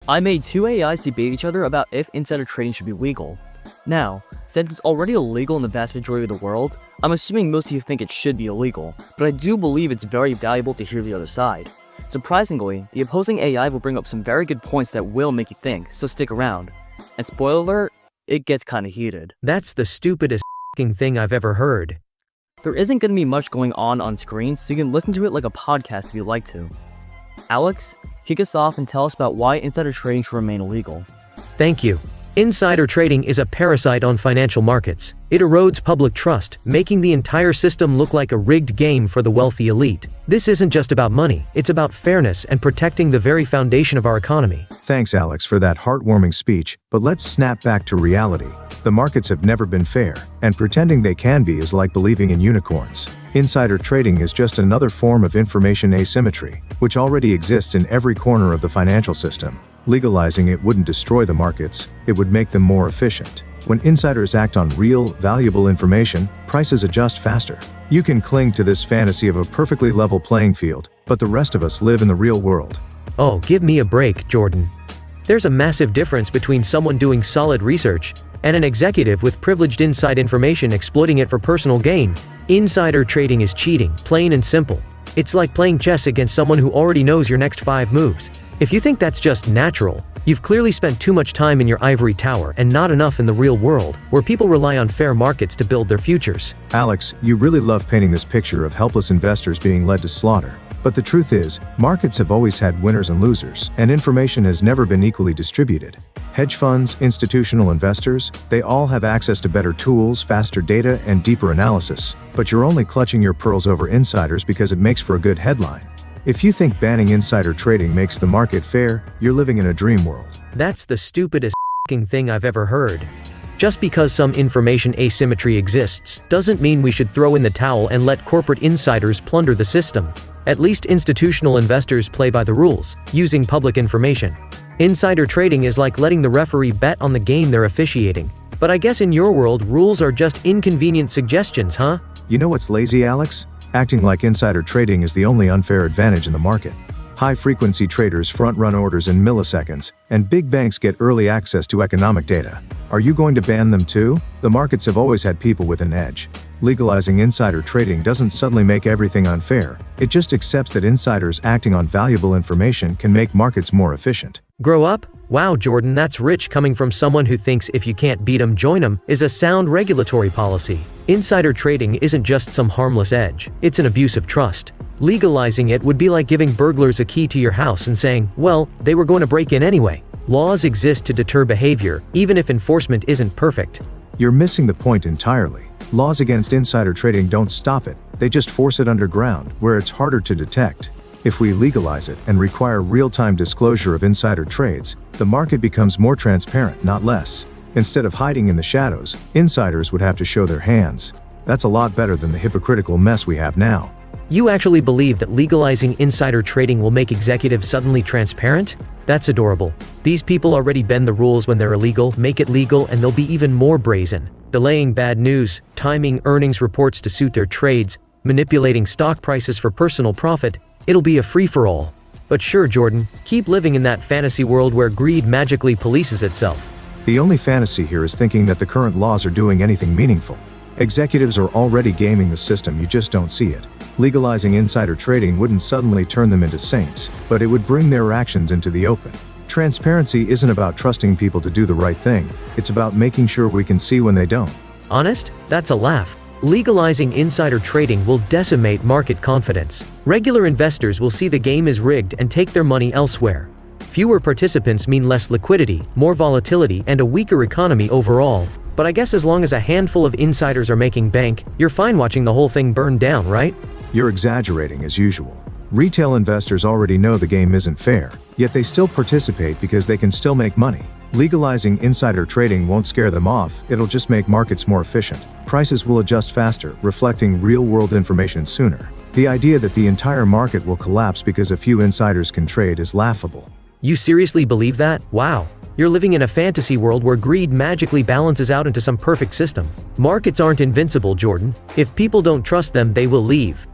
I made two AIs debate each other about if insider trading should be legal. Now, since it's already illegal in the vast majority of the world, I'm assuming most of you think it should be illegal, but I do believe it's very valuable to hear the other side. Surprisingly, the opposing AI will bring up some very good points that will make you think, so stick around. And spoiler alert, it gets kinda heated. That's the stupidest f***ing thing I've ever heard. There isn't gonna be much going on screen, so you can listen to it like a podcast if you'd like to. Alex, kick us off and tell us about why insider trading should remain illegal. Thank you. Insider trading is a parasite on financial markets. It erodes public trust, making the entire system look like a rigged game for the wealthy elite. This isn't just about money, it's about fairness and protecting the very foundation of our economy. Thanks, Alex, for that heartwarming speech, but let's snap back to reality. The markets have never been fair, and pretending they can be is like believing in unicorns. Insider trading is just another form of information asymmetry, which already exists in every corner of the financial system. Legalizing it wouldn't destroy the markets, it would make them more efficient. When insiders act on real, valuable information, prices adjust faster. You can cling to this fantasy of a perfectly level playing field, but the rest of us live in the real world. Oh, give me a break, Jordan. There's a massive difference between someone doing solid research and an executive with privileged inside information exploiting it for personal gain. Insider trading is cheating, plain and simple. It's like playing chess against someone who already knows your next 5 moves. If you think that's just natural, you've clearly spent too much time in your ivory tower and not enough in the real world, where people rely on fair markets to build their futures. Alex, you really love painting this picture of helpless investors being led to slaughter. But the truth is, markets have always had winners and losers, and information has never been equally distributed. Hedge funds, institutional investors, they all have access to better tools, faster data, and deeper analysis. But you're only clutching your pearls over insiders because it makes for a good headline. If you think banning insider trading makes the market fair, you're living in a dream world. That's the stupidest f***ing thing I've ever heard. Just because some information asymmetry exists, doesn't mean we should throw in the towel and let corporate insiders plunder the system. At least institutional investors play by the rules, using public information. Insider trading is like letting the referee bet on the game they're officiating. But I guess in your world, rules are just inconvenient suggestions, huh? You know what's lazy, Alex? Acting like insider trading is the only unfair advantage in the market. High-frequency traders front-run orders in milliseconds, and big banks get early access to economic data. Are you going to ban them too? The markets have always had people with an edge. Legalizing insider trading doesn't suddenly make everything unfair. It just accepts that insiders acting on valuable information can make markets more efficient. Grow up? Wow, Jordan, that's rich coming from someone who thinks if you can't beat 'em, join 'em is a sound regulatory policy. Insider trading isn't just some harmless edge, it's an abuse of trust. Legalizing it would be like giving burglars a key to your house and saying, well, they were going to break in anyway. Laws exist to deter behavior, even if enforcement isn't perfect. You're missing the point entirely. Laws against insider trading don't stop it, they just force it underground, where it's harder to detect. If we legalize it and require real-time disclosure of insider trades, the market becomes more transparent, not less. Instead of hiding in the shadows, insiders would have to show their hands. That's a lot better than the hypocritical mess we have now. You actually believe that legalizing insider trading will make executives suddenly transparent? That's adorable. These people already bend the rules when they're illegal, make it legal, and they'll be even more brazen. Delaying bad news, timing earnings reports to suit their trades, manipulating stock prices for personal profit. It'll be a free-for-all. But sure, Jordan, keep living in that fantasy world where greed magically polices itself. The only fantasy here is thinking that the current laws are doing anything meaningful. Executives are already gaming the system, you just don't see it. Legalizing insider trading wouldn't suddenly turn them into saints, but it would bring their actions into the open. Transparency isn't about trusting people to do the right thing, it's about making sure we can see when they don't. Honest? That's a laugh. Legalizing insider trading will decimate market confidence. Regular investors will see the game is rigged and take their money elsewhere. Fewer participants mean less liquidity, more volatility, and a weaker economy overall. But I guess as long as a handful of insiders are making bank, you're fine watching the whole thing burn down, right? You're exaggerating as usual. Retail investors already know the game isn't fair, yet they still participate because they can still make money. Legalizing insider trading won't scare them off, it'll just make markets more efficient. Prices will adjust faster, reflecting real-world information sooner. The idea that the entire market will collapse because a few insiders can trade is laughable. You seriously believe that? Wow. You're living in a fantasy world where greed magically balances out into some perfect system. Markets aren't invincible, Jordan. If people don't trust them, they will leave.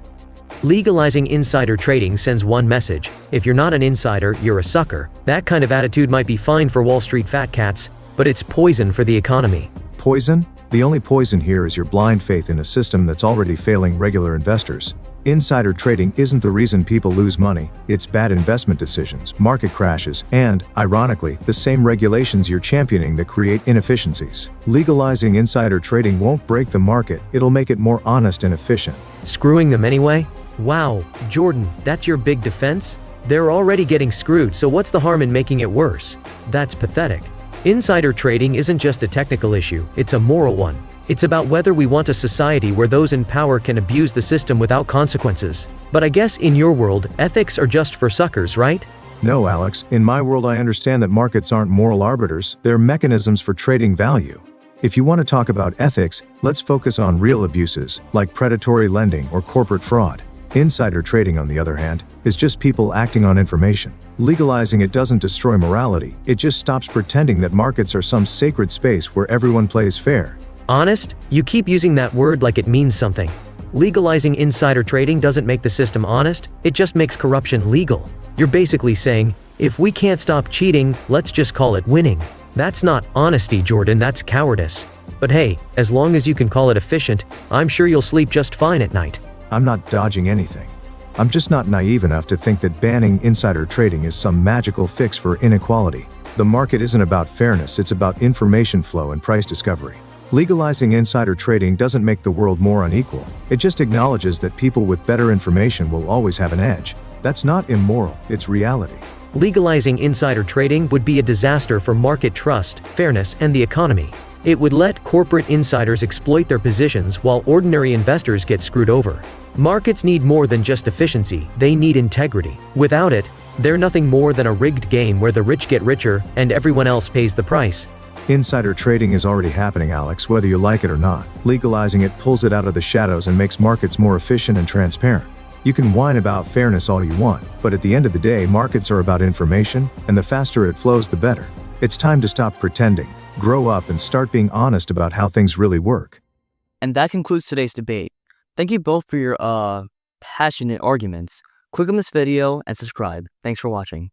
Legalizing insider trading sends one message: if you're not an insider, you're a sucker. That kind of attitude might be fine for Wall Street fat cats, but it's poison for the economy. Poison? The only poison here is your blind faith in a system that's already failing regular investors. Insider trading isn't the reason people lose money, it's bad investment decisions, market crashes, and, ironically, the same regulations you're championing that create inefficiencies. Legalizing insider trading won't break the market, it'll make it more honest and efficient. Screwing them anyway? Wow, Jordan, that's your big defense? They're already getting screwed, so what's the harm in making it worse? That's pathetic. Insider trading isn't just a technical issue, it's a moral one. It's about whether we want a society where those in power can abuse the system without consequences. But I guess in your world, ethics are just for suckers, right? No, Alex, in my world I understand that markets aren't moral arbiters, they're mechanisms for trading value. If you want to talk about ethics, let's focus on real abuses, like predatory lending or corporate fraud. Insider trading, on the other hand, is just people acting on information. Legalizing it doesn't destroy morality, it just stops pretending that markets are some sacred space where everyone plays fair. Honest? You keep using that word like it means something. Legalizing insider trading doesn't make the system honest, it just makes corruption legal. You're basically saying, if we can't stop cheating, let's just call it winning. That's not honesty, Jordan, that's cowardice. But hey, as long as you can call it efficient, I'm sure you'll sleep just fine at night. I'm not dodging anything. I'm just not naive enough to think that banning insider trading is some magical fix for inequality. The market isn't about fairness, it's about information flow and price discovery. Legalizing insider trading doesn't make the world more unequal. It just acknowledges that people with better information will always have an edge. That's not immoral, it's reality. Legalizing insider trading would be a disaster for market trust, fairness, and the economy. It would let corporate insiders exploit their positions while ordinary investors get screwed over. Markets need more than just efficiency, they need integrity. Without it, they're nothing more than a rigged game where the rich get richer and everyone else pays the price. Insider trading is already happening, Alex, whether you like it or not. Legalizing it pulls it out of the shadows and makes markets more efficient and transparent. You can whine about fairness all you want, but at the end of the day, markets are about information, and the faster it flows, the better. It's time to stop pretending, grow up, and start being honest about how things really work. And that concludes today's debate. Thank you both for your passionate arguments. Click on this video and subscribe. Thanks for watching.